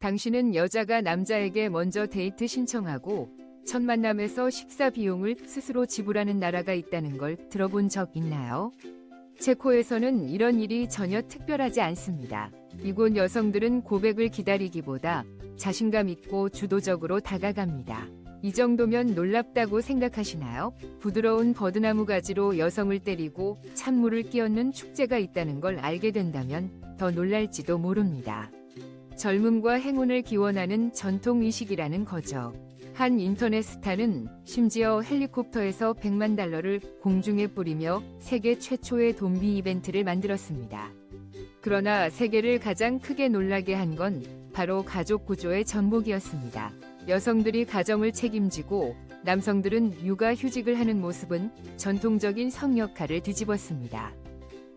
당신은 여자가 남자에게 먼저 데이트 신청하고 첫 만남에서 식사 비용을 스스로 지불하는 나라가 있다는 걸 들어본 적 있나요? 체코에서는 이런 일이 전혀 특별하지 않습니다. 이곳 여성들은 고백을 기다리기보다 자신감 있고 주도적으로 다가갑니다. 이 정도면 놀랍다고 생각하시나요? 부드러운 버드나무 가지로 여성을 때리고 찬물을 끼얹는 축제가 있다는 걸 알게 된다면 더 놀랄지도 모릅니다. 젊음과 행운을 기원하는 전통의식이라는 거죠. 한 인터넷 스타는 심지어 헬리콥터에서 100만 달러를 공중에 뿌리며 세계 최초의 좀비 이벤트를 만들었습니다. 그러나 세계를 가장 크게 놀라게 한 건 바로 가족 구조의 전복이었습니다. 여성들이 가정을 책임지고 남성들은 육아휴직을 하는 모습은 전통적인 성 역할을 뒤집었습니다.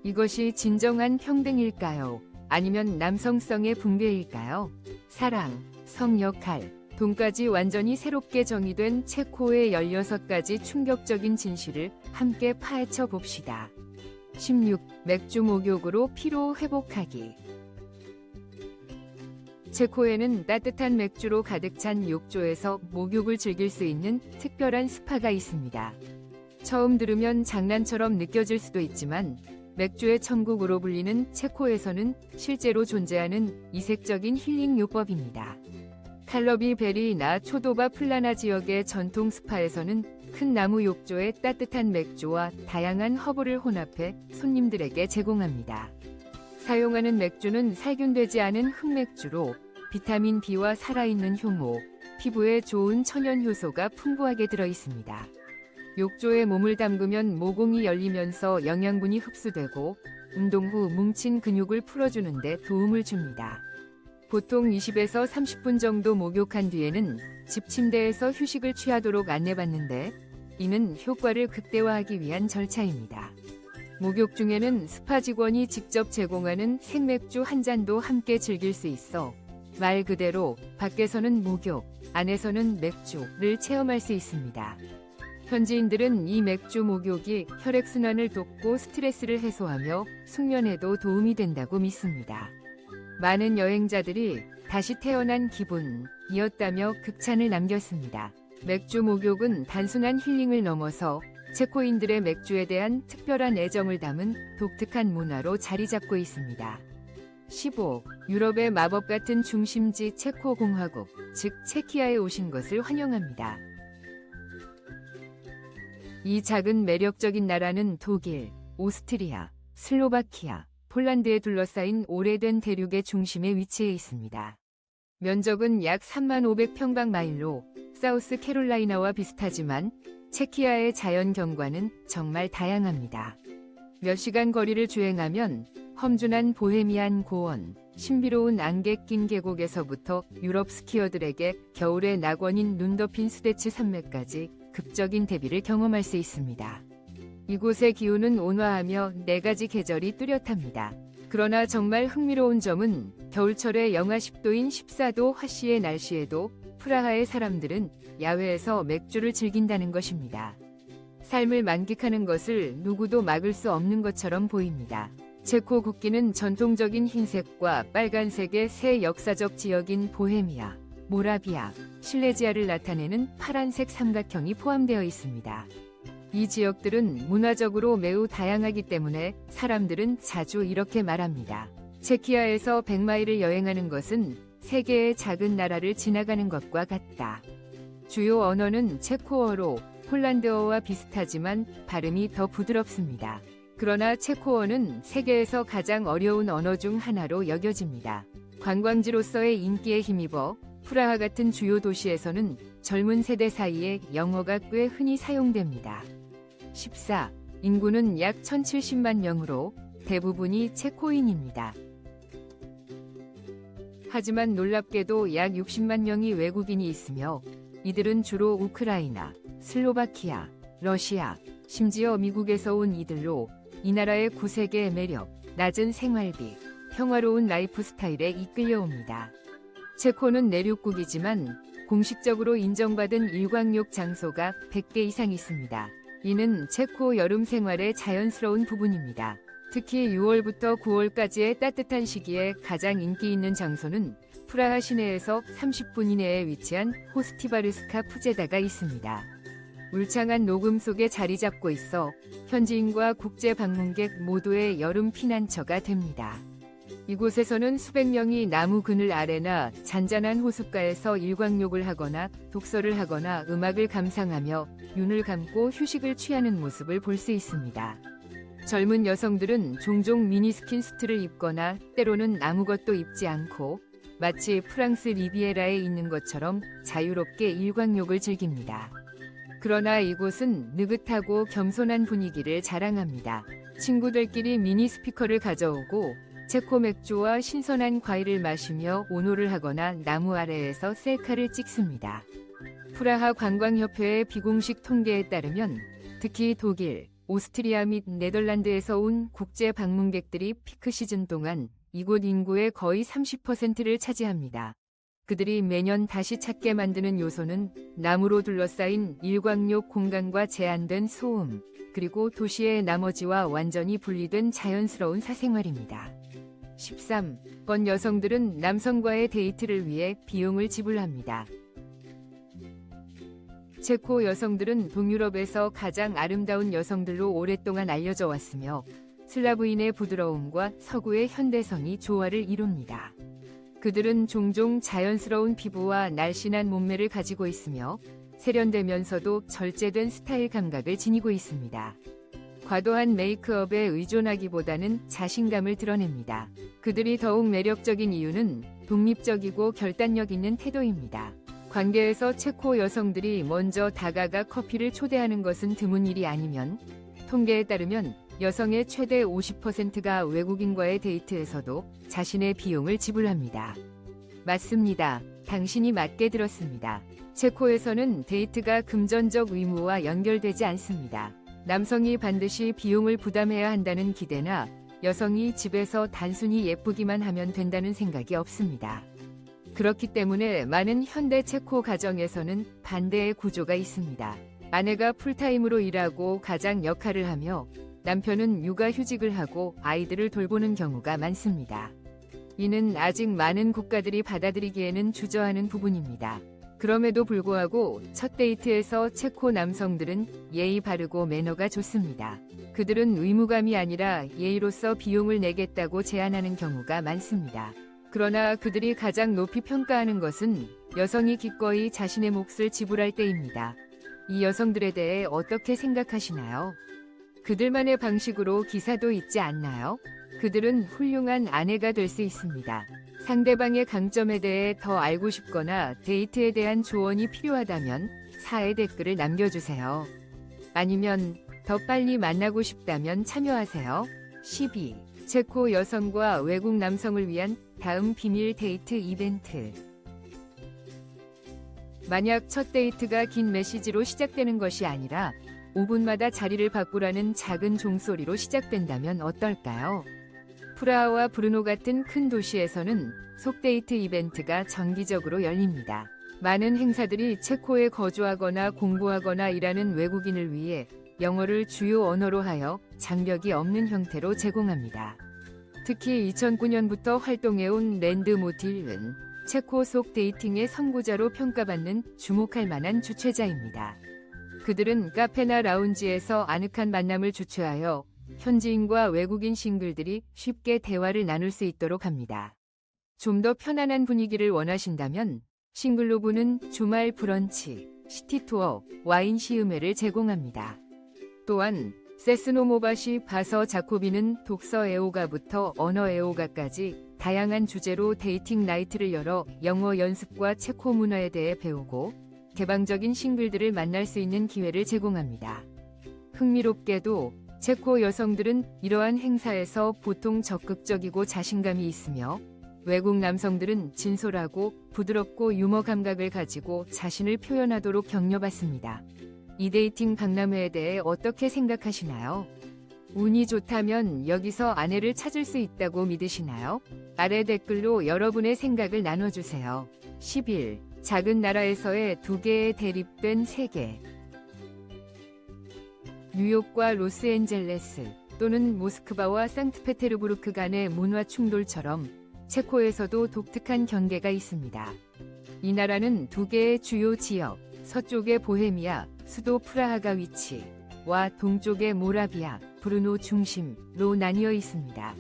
이것이 진정한 평등일까요? 아니면 남성성의 붕괴일까요? 사랑, 성 역할, 돈까지 완전히 새롭게 정의된 체코의 16가지 충격적인 진실을 함께 파헤쳐 봅시다. 16. 맥주 목욕으로 피로 회복하기. 체코에는 따뜻한 맥주로 가득 찬 욕조에서 목욕을 즐길 수 있는 특별한 스파가 있습니다. 처음 들으면 장난처럼 느껴질 수도 있지만 맥주의 천국으로 불리는 체코에서는 실제로 존재하는 이색적인 힐링 요법입니다. 칼러비 베리나 초도바 플라나 지역의 전통 스파에서는 큰 나무 욕조에 따뜻한 맥주와 다양한 허브를 혼합해 손님들에게 제공합니다. 사용하는 맥주는 살균되지 않은 흑맥주로 비타민 B와 살아있는 효모, 피부에 좋은 천연 효소가 풍부하게 들어 있습니다. 욕조에 몸을 담그면 모공이 열리면서 영양분이 흡수되고 운동 후 뭉친 근육을 풀어주는 데 도움을 줍니다. 보통 20에서 30분 정도 목욕한 뒤에는 집 침대에서 휴식을 취하도록 안내받는데 이는 효과를 극대화하기 위한 절차입니다. 목욕 중에는 스파 직원이 직접 제공하는 생맥주 한 잔도 함께 즐길 수 있어 말 그대로 밖에서는 목욕, 안에서는 맥주를 체험할 수 있습니다. 현지인들은 이 맥주 목욕이 혈액순환을 돕고 스트레스를 해소하며 숙면에도 도움이 된다고 믿습니다. 많은 여행자들이 다시 태어난 기분이었다며 극찬을 남겼습니다. 맥주 목욕은 단순한 힐링을 넘어서 체코인들의 맥주에 대한 특별한 애정을 담은 독특한 문화로 자리 잡고 있습니다. 15. 유럽의 마법 같은 중심지 체코 공화국, 즉 체키아에 오신 것을 환영합니다. 이 작은 매력적인 나라는 독일, 오스트리아, 슬로바키아, 폴란드에 둘러싸인 오래된 대륙의 중심에 위치해 있습니다. 면적은 약 3500평방마일로 사우스 캐롤라이나와 비슷하지만 체키아의 자연 경관은 정말 다양합니다. 몇 시간 거리를 주행하면 험준한 보헤미안 고원, 신비로운 안개 낀 계곡에서부터 유럽 스키어들에게 겨울의 낙원인 눈 덮인 수데츠 산맥까지 극적인 대비를 경험할 수 있습니다. 이곳의 기후는 온화하며 4가지 계절이 뚜렷합니다. 그러나 정말 흥미로운 점은 겨울철에 영하 10도인 14도 화씨의 날씨에도 프라하의 사람들은 야외에서 맥주를 즐긴다는 것입니다. 삶을 만끽하는 것을 누구도 막을 수 없는 것처럼 보입니다. 체코 국기는 전통적인 흰색과 빨간색의 새 역사적 지역인 보헤미아, 모라비아, 실레지아를 나타내는 파란색 삼각형이 포함되어 있습니다. 이 지역들은 문화적으로 매우 다양하기 때문에 사람들은 자주 이렇게 말합니다. 체키아에서 100마일을 여행하는 것은 세계의 작은 나라를 지나가는 것과 같다. 주요 언어는 체코어로 폴란드어와 비슷하지만 발음이 더 부드럽습니다. 그러나 체코어는 세계에서 가장 어려운 언어 중 하나로 여겨집니다. 관광지로서의 인기에 힘입어 프라하 같은 주요 도시에서는 젊은 세대 사이에 영어가 꽤 흔히 사용됩니다. 14. 인구는 약 1070만 명으로 대부분이 체코인입니다. 하지만 놀랍게도 약 60만 명이 외국인이 있으며 이들은 주로 우크라이나, 슬로바키아, 러시아, 심지어 미국에서 온 이들로 이 나라의 구색의 매력, 낮은 생활비, 평화로운 라이프 스타일에 이끌려옵니다. 체코는 내륙국이지만 공식적으로 인정받은 일광욕 장소가 100개 이상 있습니다. 이는 체코 여름 생활의 자연스러운 부분입니다. 특히 6월부터 9월까지의 따뜻한 시기에 가장 인기 있는 장소는 프라하 시내에서 30분 이내에 위치한 호스티바르스카 푸제다가 있습니다. 울창한 녹음 속에 자리 잡고 있어 현지인과 국제 방문객 모두의 여름 피난처가 됩니다. 이곳에서는 수백 명이 나무 그늘 아래나 잔잔한 호숫가에서 일광욕을 하거나 독서를 하거나 음악을 감상하며 눈을 감고 휴식을 취하는 모습을 볼 수 있습니다. 젊은 여성들은 종종 미니스킨수트를 입거나 때로는 아무것도 입지 않고 마치 프랑스 리비에라에 있는 것처럼 자유롭게 일광욕을 즐깁니다. 그러나 이곳은 느긋하고 겸손한 분위기를 자랑합니다. 친구들끼리 미니 스피커를 가져오고 체코 맥주와 신선한 과일을 마시며 오노를 하거나 나무 아래에서 셀카를 찍습니다. 프라하 관광협회의 비공식 통계에 따르면 특히 독일, 오스트리아 및 네덜란드에서 온 국제 방문객들이 피크 시즌 동안 이곳 인구의 거의 30%를 차지합니다. 그들이 매년 다시 찾게 만드는 요소는 나무로 둘러싸인 일광욕 공간과 제한된 소음, 그리고 도시의 나머지와 완전히 분리된 자연스러운 사생활입니다. 13번 여성들은 남성과의 데이트를 위해 비용을 지불합니다. 체코 여성들은 동유럽에서 가장 아름다운 여성들로 오랫동안 알려져 왔으며 슬라브인의 부드러움과 서구의 현대성이 조화를 이룹니다. 그들은 종종 자연스러운 피부와 날씬한 몸매를 가지고 있으며 세련되면서도 절제된 스타일 감각을 지니고 있습니다. 과도한 메이크업에 의존하기보다는 자신감을 드러냅니다. 그들이 더욱 매력적인 이유는 독립적이고 결단력 있는 태도입니다. 관계에서 체코 여성들이 먼저 다가가 커피를 초대하는 것은 드문 일이 아니면 통계에 따르면 여성의 최대 50%가 외국인과의 데이트에서도 자신의 비용을 지불합니다. 맞습니다. 당신이 맞게 들었습니다. 체코에서는 데이트가 금전적 의무와 연결되지 않습니다. 남성이 반드시 비용을 부담해야 한다는 기대나 여성이 집에서 단순히 예쁘기만 하면 된다는 생각이 없습니다. 그렇기 때문에 많은 현대 체코 가정에서는 반대의 구조가 있습니다. 아내가 풀타임으로 일하고 가장 역할을 하며 남편은 육아휴직을 하고 아이들을 돌보는 경우가 많습니다. 이는 아직 많은 국가들이 받아들이기에는 주저하는 부분입니다. 그럼에도 불구하고 첫 데이트에서 체코 남성들은 예의 바르고 매너가 좋습니다. 그들은 의무감이 아니라 예의로서 비용을 내겠다고 제안하는 경우가 많습니다. 그러나 그들이 가장 높이 평가하는 것은 여성이 기꺼이 자신의 몫을 지불할 때입니다. 이 여성들에 대해 어떻게 생각하시나요? 그들만의 방식으로 기사도 있지 않나요? 그들은 훌륭한 아내가 될 수 있습니다. 상대방의 강점에 대해 더 알고 싶거나 데이트에 대한 조언이 필요하다면 사에 댓글을 남겨주세요. 아니면 더 빨리 만나고 싶다면 참여하세요. 12. 체코 여성과 외국 남성을 위한 다음 비밀 데이트 이벤트. 만약 첫 데이트가 긴 메시지로 시작되는 것이 아니라 5분마다 자리를 바꾸라는 작은 종소리로 시작된다면 어떨까요? 프라하와 브루노 같은 큰 도시에서는 속데이트 이벤트가 정기적으로 열립니다. 많은 행사들이 체코에 거주하거나 공부하거나 일하는 외국인을 위해 영어를 주요 언어로 하여 장벽이 없는 형태로 제공합니다. 특히 2009년부터 활동해온 랜드 모틸은 체코 속 데이팅의 선구자로 평가받는 주목할 만한 주최자입니다. 그들은 카페나 라운지에서 아늑한 만남을 주최하여 현지인과 외국인 싱글들이 쉽게 대화를 나눌 수 있도록 합니다. 좀 더 편안한 분위기를 원하신다면 싱글로브는 주말 브런치, 시티투어, 와인 시음회를 제공합니다. 또한 세스노모바시 바서 자코비는 독서 애호가부터 언어 애호가까지 다양한 주제로 데이팅 나이트를 열어 영어 연습과 체코 문화에 대해 배우고 개방적인 싱글들을 만날 수 있는 기회를 제공합니다. 흥미롭게도 체코 여성들은 이러한 행사에서 보통 적극적이고 자신감이 있으며 외국 남성들은 진솔하고 부드럽고 유머 감각을 가지고 자신을 표현하도록 격려받습니다. 이 데이팅 박람회에 대해 어떻게 생각하시나요? 운이 좋다면 여기서 아내를 찾을 수 있다고 믿으시나요? 아래 댓글로 여러분의 생각을 나눠주세요. 11. 작은 나라에서의 2개의 대립된 세계. 뉴욕과 로스앤젤레스, 또는 모스크바와 상트페테르부르크 간의 문화 충돌처럼 체코에서도 독특한 경계가 있습니다. 이 나라는 두 개의 주요 지역, 서쪽의 보헤미아, 수도 프라하가 위치와 동쪽의 모라비아, 브루노 중심로 나뉘어 있습니다.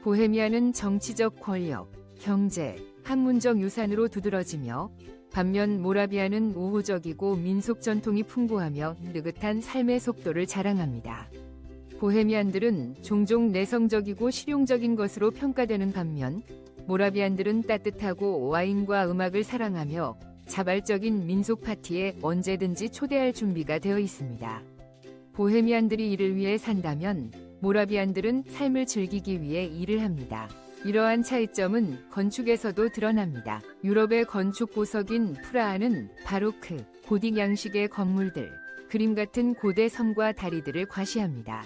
보헤미아는 정치적 권력, 경제, 학문적 유산으로 두드러지며 반면 모라비아는 우호적이고 민속 전통이 풍부하며 느긋한 삶의 속도를 자랑합니다. 보헤미안들은 종종 내성적이고 실용적인 것으로 평가되는 반면 모라비안들은 따뜻하고 와인과 음악을 사랑하며 자발적인 민속 파티에 언제든지 초대할 준비가 되어 있습니다. 보헤미안들이 일을 위해 산다면 모라비안들은 삶을 즐기기 위해 일을 합니다. 이러한 차이점은 건축에서도 드러납니다. 유럽의 건축 보석인 프라하는 바로크, 고딕 양식의 건물들, 그림 같은 고대 섬과 다리들을 과시합니다.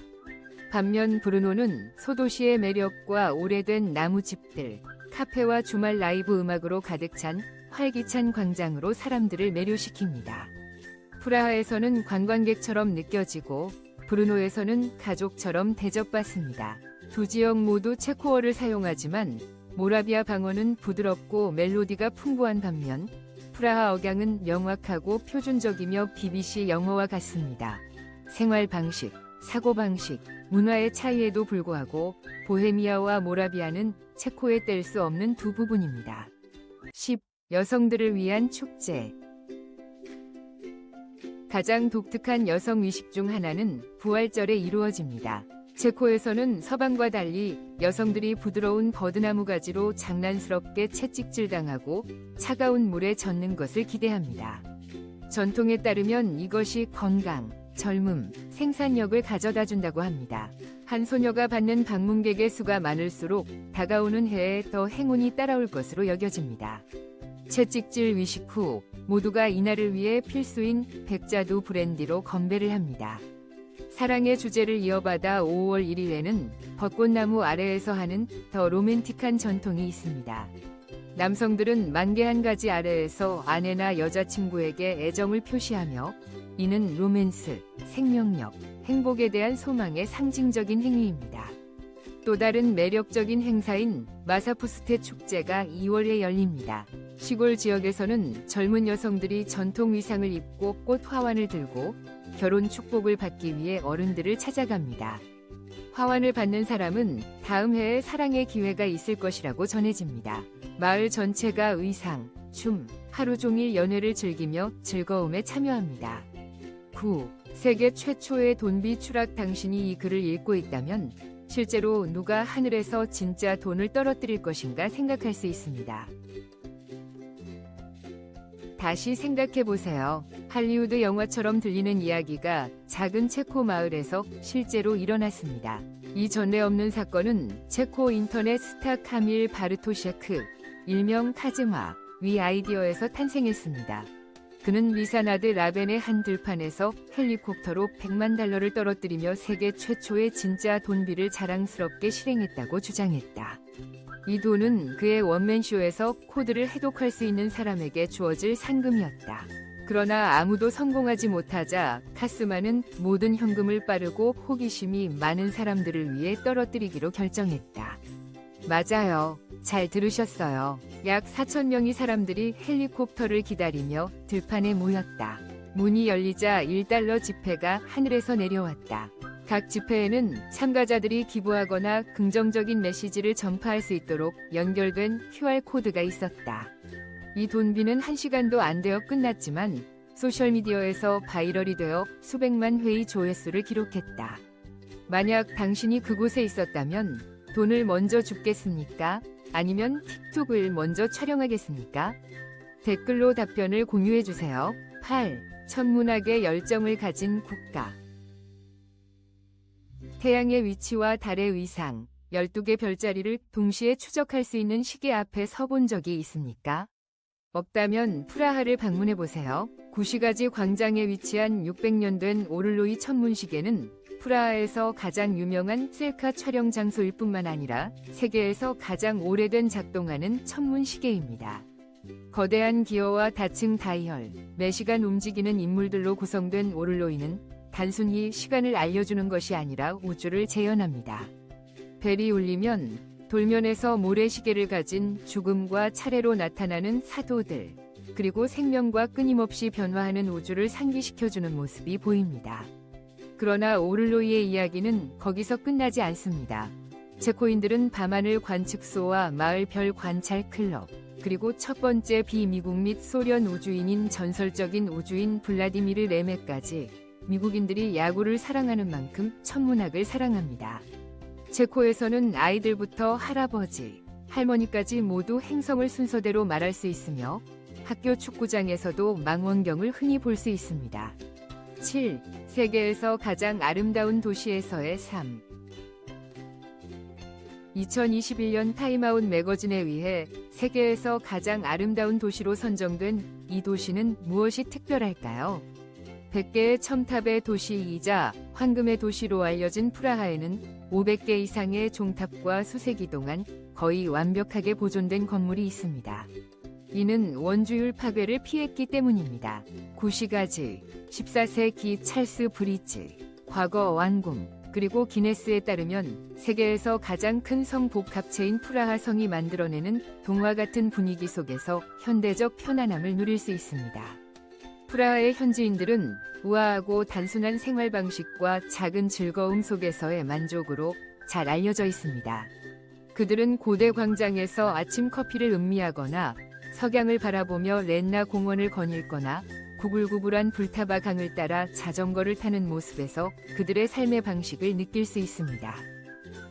반면 브루노는 소도시의 매력과 오래된 나무집들, 카페와 주말 라이브 음악으로 가득 찬 활기찬 광장으로 사람들을 매료시킵니다. 프라하에서는 관광객처럼 느껴지고 브루노에서는 가족처럼 대접받습니다. 두 지역 모두 체코어를 사용하지만 모라비아 방언은 부드럽고 멜로디가 풍부한 반면 프라하 억양은 명확하고 표준적이며 BBC 영어와 같습니다. 생활 방식, 사고방식, 문화의 차이에도 불구하고 보헤미아와 모라비아는 체코에 뗄 수 없는 두 부분입니다. 10. 여성들을 위한 축제. 가장 독특한 여성 의식 중 하나는 부활절에 이루어집니다. 체코에서는 서방과 달리 여성들이 부드러운 버드나무 가지로 장난스럽게 채찍질당하고 차가운 물에 젖는 것을 기대합니다. 전통에 따르면 이것이 건강, 젊음, 생산력을 가져다 준다고 합니다. 한 소녀가 받는 방문객의 수가 많을수록 다가오는 해에 더 행운이 따라올 것으로 여겨집니다. 채찍질 위식 후 모두가 이날을 위해 필수인 백자두 브랜디로 건배를 합니다. 사랑의 주제를 이어받아 5월 1일에는 벚꽃나무 아래에서 하는 더 로맨틱한 전통이 있습니다. 남성들은 만개 한 가지 아래에서 아내나 여자친구에게 애정을 표시하며 이는 로맨스, 생명력, 행복에 대한 소망의 상징적인 행위입니다. 또 다른 매력적인 행사인 마사푸스테 축제가 2월에 열립니다. 시골 지역에서는 젊은 여성들이 전통 의상을 입고 꽃 화환을 들고 결혼 축복을 받기 위해 어른들을 찾아갑니다. 화환을 받는 사람은 다음 해에 사랑의 기회가 있을 것이라고 전해집니다. 마을 전체가 의상, 춤, 하루 종일 연회를 즐기며 즐거움에 참여합니다. 9. 세계 최초의 돈비 추락. 당신이 이 글을 읽고 있다면 실제로 누가 하늘에서 진짜 돈을 떨어뜨릴 것인가 생각할 수 있습니다. 다시 생각해보세요. 할리우드 영화처럼 들리는 이야기가 작은 체코 마을에서 실제로 일어났습니다. 이 전례 없는 사건은 체코 인터넷 스타 카밀 바르토셰크, 일명 카즈마, 위 아이디어에서 탄생했습니다. 그는 미사나드 라벤의 한 들판에서 헬리콥터로 100만 달러를 떨어뜨리며 세계 최초의 진짜 돈비를 자랑스럽게 실행했다고 주장했다. 이 돈은 그의 원맨쇼에서 코드를 해독할 수 있는 사람에게 주어질 상금이었다. 그러나 아무도 성공하지 못하자 카스마는 모든 현금을 빠르고 호기심이 많은 사람들을 위해 떨어뜨리기로 결정했다. 맞아요. 잘 들으셨어요. 약 4,000명의 사람들이 헬리콥터를 기다리며 들판에 모였다. 문이 열리자 1달러 지폐가 하늘에서 내려왔다. 각 지폐에는 참가자들이 기부하거나 긍정적인 메시지를 전파할 수 있도록 연결된 QR코드가 있었다. 이 돈비는 1시간도 안 되어 끝났지만 소셜미디어에서 바이럴이 되어 수백만 회의 조회수를 기록했다. 만약 당신이 그곳에 있었다면 돈을 먼저 줍겠습니까? 아니면 틱톡을 먼저 촬영하겠습니까? 댓글로 답변을 공유해주세요. 8. 천문학에 열정을 가진 국가. 태양의 위치와 달의 위상, 12개 별자리를 동시에 추적할 수 있는 시계 앞에 서본 적이 있습니까? 없다면 프라하를 방문해보세요. 구시가지 광장에 위치한 600년 된 오를로이 천문시계는 프라하에서 가장 유명한 셀카 촬영 장소일 뿐만 아니라 세계에서 가장 오래된 작동하는 천문시계입니다. 거대한 기어와 다층 다이얼, 매시간 움직이는 인물들로 구성된 오를로이는 단순히 시간을 알려주는 것이 아니라 우주를 재현합니다. 벨이 울리면 돌면에서 모래시계를 가진 죽음과 차례로 나타나는 사도들, 그리고 생명과 끊임없이 변화하는 우주를 상기시켜주는 모습이 보입니다. 그러나 오를로이의 이야기는 거기서 끝나지 않습니다. 체코인들은 밤하늘 관측소와 마을 별 관찰 클럽, 그리고 첫 번째 비미국 및 소련 우주인인 전설적인 우주인 블라디미르 레메까지 미국인들이 야구를 사랑하는 만큼 천문학을 사랑합니다. 체코에서는 아이들부터 할아버지, 할머니까지 모두 행성을 순서대로 말할 수 있으며 학교 축구장에서도 망원경을 흔히 볼 수 있습니다. 7. 세계에서 가장 아름다운 도시에서의 삶. 2021년 타임아웃 매거진에 의해 세계에서 가장 아름다운 도시로 선정된 이 도시는 무엇이 특별할까요? 100개의 첨탑의 도시이자 황금의 도시로 알려진 프라하에는 500개 이상의 종탑과 수세기 동안 거의 완벽하게 보존된 건물이 있습니다. 이는 원주율 파괴를 피했기 때문입니다. 구시가지, 14세기 찰스 브리지, 과거 왕궁, 그리고 기네스에 따르면 세계에서 가장 큰 성 복합체인 프라하 성이 만들어내는 동화 같은 분위기 속에서 현대적 편안함을 누릴 수 있습니다. 프라하의 현지인들은 우아하고 단순한 생활 방식과 작은 즐거움 속에서의 만족으로 잘 알려져 있습니다. 그들은 고대 광장에서 아침 커피를 음미하거나 석양을 바라보며 렌나 공원을 거닐거나 구불구불한 불타바 강을 따라 자전거를 타는 모습에서 그들의 삶의 방식을 느낄 수 있습니다.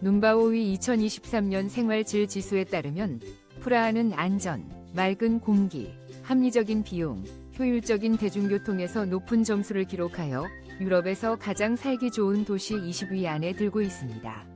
눈바오의 2023년 생활질 지수에 따르면 프라하는 안전, 맑은 공기, 합리적인 비용, 효율적인 대중교통에서 높은 점수를 기록하여 유럽에서 가장 살기 좋은 도시 20위 안에 들고 있습니다.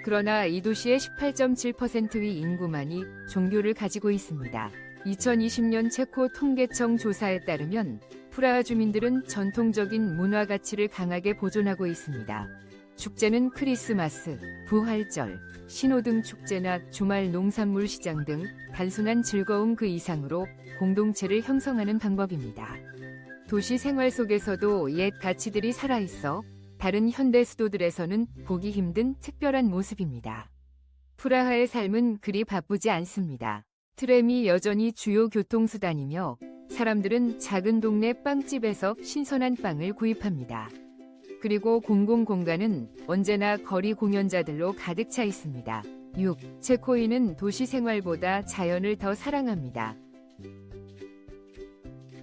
그러나 이 도시의 18.7%의 인구만이 종교를 가지고 있습니다. 2020년 체코 통계청 조사에 따르면 프라하 주민들은 전통적인 문화 가치를 강하게 보존하고 있습니다. 축제는 크리스마스, 부활절, 신호등 축제나 주말 농산물 시장 등 단순한 즐거움 그 이상으로 공동체를 형성하는 방법입니다. 도시 생활 속에서도 옛 가치들이 살아있어 다른 현대 수도들에서는 보기 힘든 특별한 모습입니다. 프라하의 삶은 그리 바쁘지 않습니다. 트램이 여전히 주요 교통수단이며 사람들은 작은 동네 빵집에서 신선한 빵을 구입합니다. 그리고 공공공간은 언제나 거리 공연자들로 가득 차 있습니다. 6. 체코인은 도시 생활보다 자연을 더 사랑합니다.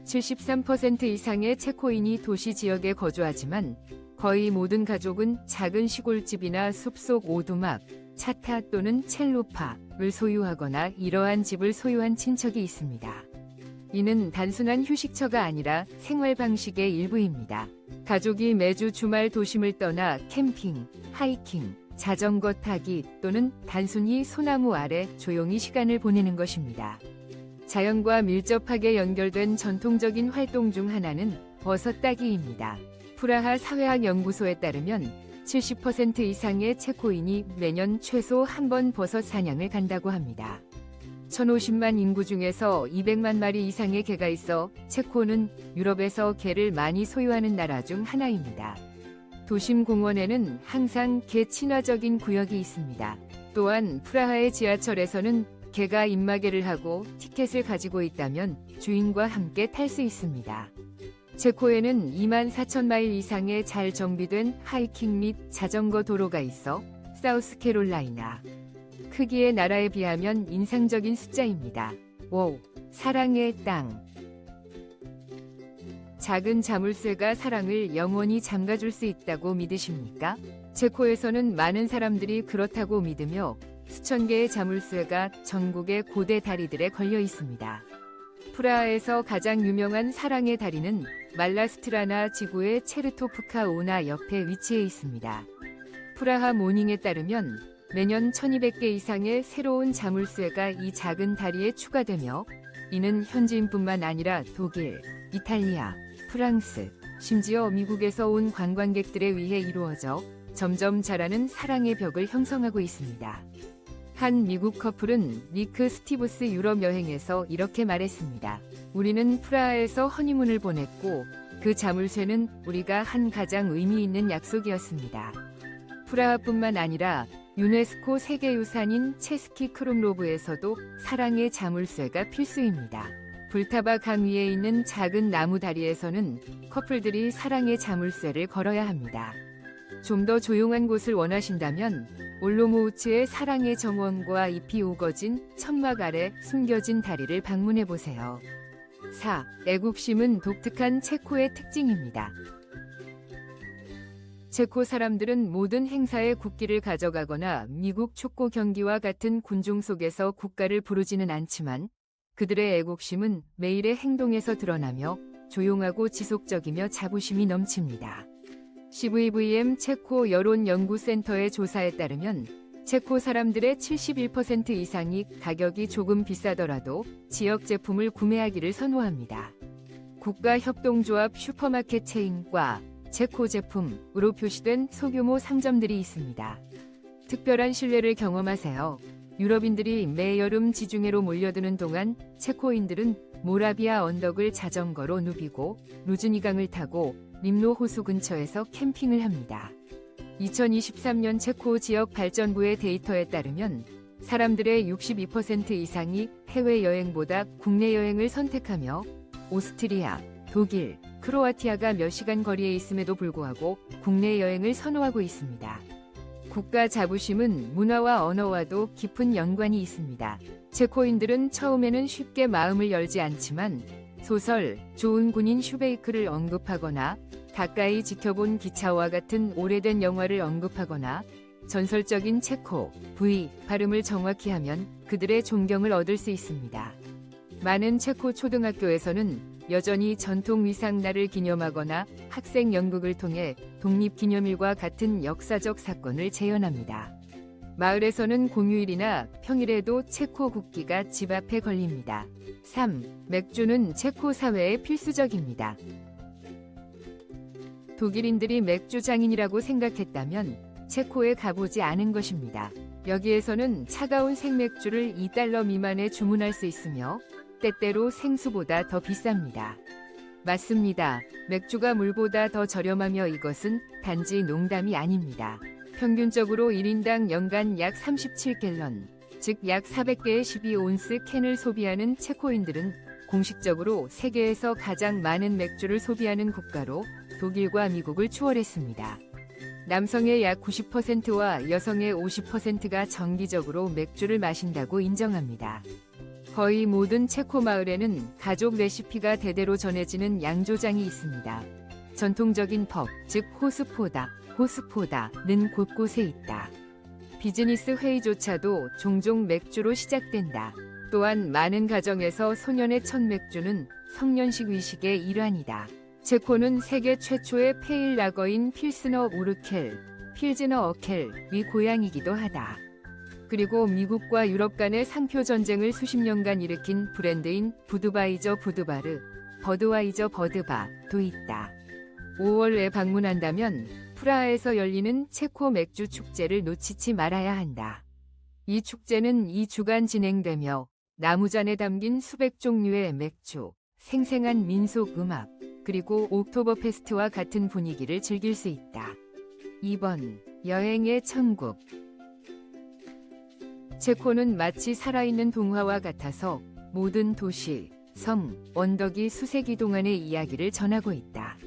73% 이상의 체코인이 도시 지역에 거주하지만 거의 모든 가족은 작은 시골집이나 숲속 오두막, 차타 또는 첼로파를 소유하거나 이러한 집을 소유한 친척이 있습니다. 이는 단순한 휴식처가 아니라 생활 방식의 일부입니다. 가족이 매주 주말 도심을 떠나 캠핑, 하이킹, 자전거 타기 또는 단순히 소나무 아래 조용히 시간을 보내는 것입니다. 자연과 밀접하게 연결된 전통적인 활동 중 하나는 버섯 따기입니다. 프라하 사회학 연구소에 따르면 70% 이상의 체코인이 매년 최소 한 번 버섯 사냥을 간다고 합니다. 1050만 인구 중에서 200만 마리 이상의 개가 있어 체코는 유럽에서 개를 많이 소유하는 나라 중 하나입니다. 도심 공원에는 항상 개 친화적인 구역이 있습니다. 또한 프라하의 지하철에서는 개가 입마개를 하고 티켓을 가지고 있다면 주인과 함께 탈 수 있습니다. 체코에는 2만 4천 마일 이상의 잘 정비된 하이킹 및 자전거 도로가 있어 사우스캐롤라이나 크기의 나라에 비하면 인상적인 숫자입니다. 5. 사랑의 땅. 작은 자물쇠가 사랑을 영원히 잠가줄 수 있다고 믿으십니까? 체코에서는 많은 사람들이 그렇다고 믿으며 수천 개의 자물쇠가 전국의 고대 다리들에 걸려 있습니다. 프라하에서 가장 유명한 사랑의 다리는 말라스트라나 지구의 체르토프카 운하 옆에 위치해 있습니다. 프라하 모닝에 따르면 매년 1200개 이상의 새로운 자물쇠가 이 작은 다리에 추가되며 이는 현지인뿐만 아니라 독일, 이탈리아, 프랑스, 심지어 미국에서 온 관광객들에 의해 이루어져 점점 자라는 사랑의 벽을 형성하고 있습니다. 한 미국 커플은 니크 스티브스 유럽 여행에서 이렇게 말했습니다. 우리는 프라하에서 허니문을 보냈고 그 자물쇠는 우리가 한 가장 의미 있는 약속이었습니다. 프라하뿐만 아니라 유네스코 세계유산인 체스키 크롬로브에서도 사랑의 자물쇠가 필수입니다. 불타바 강 위에 있는 작은 나무 다리에서는 커플들이 사랑의 자물쇠를 걸어야 합니다. 좀 더 조용한 곳을 원하신다면 올로모우츠의 사랑의 정원과 잎이 우거진 천막 아래 숨겨진 다리를 방문해보세요. 4. 애국심은 독특한 체코의 특징입니다. 체코 사람들은 모든 행사에 국기를 가져가거나 미국 축구 경기와 같은 군중 속에서 국가를 부르지는 않지만 그들의 애국심은 매일의 행동에서 드러나며 조용하고 지속적이며 자부심이 넘칩니다. CVVM 체코 여론연구센터의 조사에 따르면 체코 사람들의 71% 이상이 가격이 조금 비싸더라도 지역 제품을 구매하기를 선호합니다. 국가협동조합 슈퍼마켓 체인과 체코 제품으로 표시된 소규모 상점들이 있습니다. 특별한 신뢰를 경험하세요. 유럽인들이 매 여름 지중해로 몰려드는 동안 체코인들은 모라비아 언덕을 자전거로 누비고 루즈니강을 타고 림노 호수 근처에서 캠핑을 합니다. 2023년 체코 지역 발전부의 데이터에 따르면 사람들의 62% 이상이 해외여행보다 국내 여행을 선택하며 오스트리아, 독일, 크로아티아가 몇 시간 거리에 있음에도 불구하고 국내 여행을 선호하고 있습니다. 국가 자부심은 문화와 언어와도 깊은 연관이 있습니다. 체코인들은 처음에는 쉽게 마음을 열지 않지만 소설 좋은 군인 슈베이크를 언급하거나 가까이 지켜본 기차와 같은 오래된 영화를 언급하거나 전설적인 체코 V 발음을 정확히 하면 그들의 존경을 얻을 수 있습니다. 많은 체코 초등학교에서는 여전히 전통 위상날을 기념하거나 학생 연극을 통해 독립기념일과 같은 역사적 사건을 재현합니다. 마을에서는 공휴일이나 평일에도 체코 국기가 집 앞에 걸립니다. 3. 맥주는 체코 사회에 필수적입니다. 독일인들이 맥주 장인이라고 생각했다면 체코에 가보지 않은 것입니다. 여기에서는 차가운 생맥주를 2달러 미만에 주문할 수 있으며 때때로 생수보다 더 비쌉니다. 맞습니다. 맥주가 물보다 더 저렴하며 이것은 단지 농담이 아닙니다. 평균적으로 1인당 연간 약 37갤런, 즉 약 400개의 12온스 캔을 소비하는 체코인들은 공식적으로 세계에서 가장 많은 맥주를 소비하는 국가로 독일과 미국을 추월했습니다. 남성의 약 90%와 여성의 50%가 정기적으로 맥주를 마신다고 인정합니다. 거의 모든 체코 마을에는 가족 레시피가 대대로 전해지는 양조장이 있습니다. 전통적인 펍, 즉 호스포다는 곳곳에 있다. 비즈니스 회의조차도 종종 맥주로 시작된다. 또한 많은 가정에서 소년의 첫 맥주는 성년식 위식의 일환이다. 체코는 세계 최초의 페일 라거인 필스너 우르켈, 필즈너 어켈이 고향이기도 하다. 그리고 미국과 유럽 간의 상표 전쟁을 수십 년간 일으킨 브랜드인 부드바이저 부드바르, 버드와이저 버드바도 있다. 5월에 방문한다면 프라하에서 열리는 체코 맥주 축제를 놓치지 말아야 한다. 이 축제는 2주간 진행되며 나무잔에 담긴 수백 종류의 맥주, 생생한 민속 음악, 그리고 옥토버페스트와 같은 분위기를 즐길 수 있다. 2번, 여행의 천국. 체코는 마치 살아있는 동화와 같아서 모든 도시, 성, 언덕이 수세기 동안의 이야기를 전하고 있다.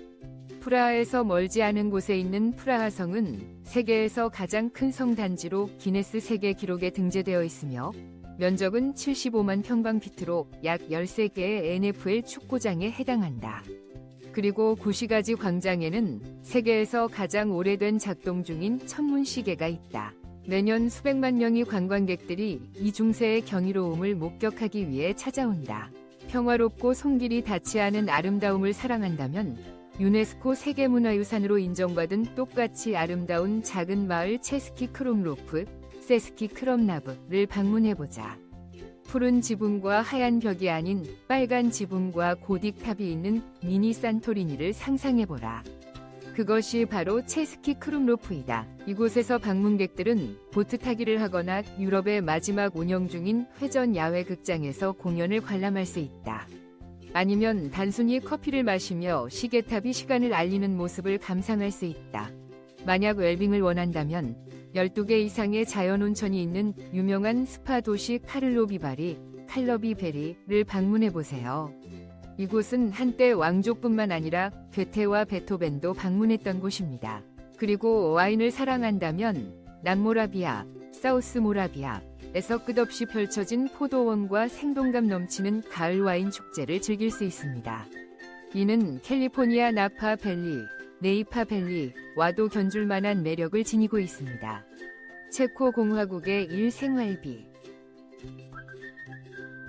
프라하에서 멀지 않은 곳에 있는 프라하성은 세계에서 가장 큰 성단지로 기네스 세계 기록에 등재되어 있으며 면적은 75만 평방피트로 약 13개의 NFL 축구장에 해당한다. 그리고 구시가지 광장에는 세계에서 가장 오래된 작동 중인 천문시계가 있다. 매년 수백만 명의 관광객들이 이 중세의 경이로움을 목격하기 위해 찾아온다. 평화롭고 손길이 닿지 않은 아름다움을 사랑한다면 유네스코 세계문화유산으로 인정받은 똑같이 아름다운 작은 마을 체스키 크롬로프, 세스키 크롬나브를 방문해보자. 푸른 지붕과 하얀 벽이 아닌 빨간 지붕과 고딕탑이 있는 미니 산토리니를 상상해보라. 그것이 바로 체스키 크룸로프이다. 이곳에서 방문객들은 보트 타기를 하거나 유럽의 마지막 운영 중인 회전 야외 극장에서 공연을 관람할 수 있다. 아니면 단순히 커피를 마시며 시계탑이 시간을 알리는 모습을 감상할 수 있다. 만약 웰빙을 원한다면 12개 이상의 자연온천이 있는 유명한 스파 도시 카를로비바리, 칼러비베리를 방문해보세요. 이곳은 한때 왕족뿐만 아니라 괴테와 베토벤도 방문했던 곳입니다. 그리고 와인을 사랑한다면 남모라비아, 사우스모라비아에서 끝없이 펼쳐진 포도원과 생동감 넘치는 가을 와인 축제를 즐길 수 있습니다. 이는 캘리포니아 나파 밸리, 네이파 밸리와도 견줄 만한 매력을 지니고 있습니다. 체코 공화국의 일생활비.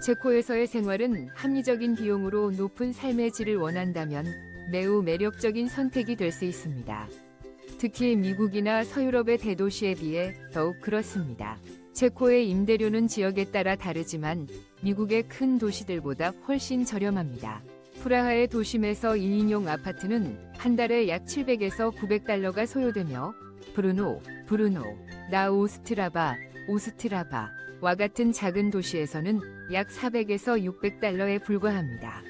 체코에서의 생활은 합리적인 비용으로 높은 삶의 질을 원한다면 매우 매력적인 선택이 될 수 있습니다. 특히 미국이나 서유럽의 대도시에 비해 더욱 그렇습니다. 체코의 임대료는 지역에 따라 다르지만 미국의 큰 도시들보다 훨씬 저렴합니다. 프라하의 도심에서 1인용 아파트는 한 달에 약 700에서 900달러가 소요되며 브루노, 나 오스트라바와 같은 작은 도시에서는 약 400에서 600달러에 불과합니다.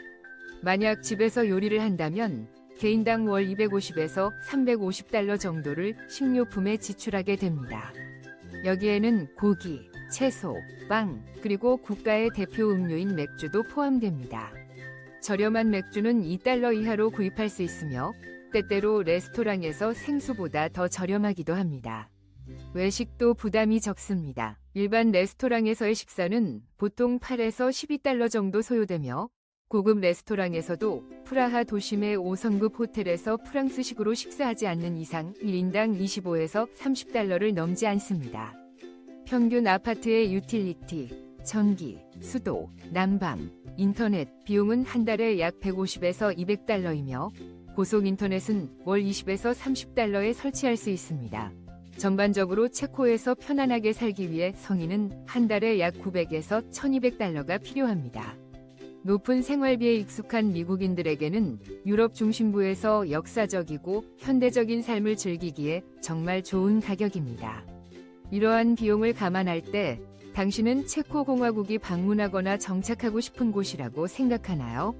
만약 집에서 요리를 한다면 개인당 월 250에서 350달러 정도를 식료품에 지출하게 됩니다. 여기에는 고기, 채소, 빵, 그리고 국가의 대표 음료인 맥주도 포함됩니다. 저렴한 맥주는 2달러 이하로 구입할 수 있으며 때때로 레스토랑에서 생수보다 더 저렴하기도 합니다. 외식도 부담이 적습니다. 일반 레스토랑에서의 식사는 보통 8에서 12달러 정도 소요되며 고급 레스토랑에서도 프라하 도심의 5성급 호텔에서 프랑스식으로 식사하지 않는 이상 1인당 25에서 30달러를 넘지 않습니다. 평균 아파트의 유틸리티, 전기, 수도, 난방, 인터넷 비용은 한 달에 약 150에서 200달러이며 고속 인터넷은 월 20에서 30달러에 설치할 수 있습니다. 전반적으로 체코에서 편안하게 살기 위해 성인은 한 달에 약 900에서 1200달러가 필요합니다. 높은 생활비에 익숙한 미국인들에게는 유럽 중심부에서 역사적이고 현대적인 삶을 즐기기에 정말 좋은 가격입니다. 이러한 비용을 감안할 때 당신은 체코 공화국이 방문하거나 정착하고 싶은 곳이라고 생각하나요?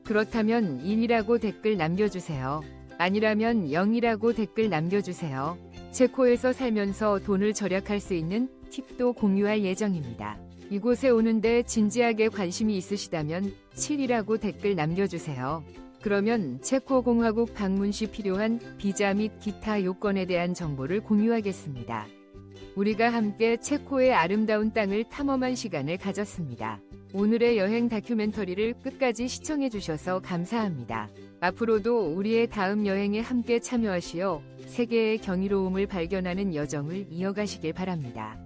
그렇다면 1이라고 댓글 남겨주세요. 아니라면 0이라고 댓글 남겨주세요. 체코에서 살면서 돈을 절약할 수 있는 팁도 공유할 예정입니다. 이곳에 오는데 진지하게 관심이 있으시다면 7이라고 댓글 남겨주세요. 그러면 체코 공화국 방문 시 필요한 비자 및 기타 요건에 대한 정보를 공유하겠습니다. 우리가 함께 체코의 아름다운 땅을 탐험한 시간을 가졌습니다. 오늘의 여행 다큐멘터리를 끝까지 시청해 주셔서 감사합니다. 앞으로도 우리의 다음 여행에 함께 참여하시어 세계의 경이로움을 발견하는 여정을 이어가시길 바랍니다.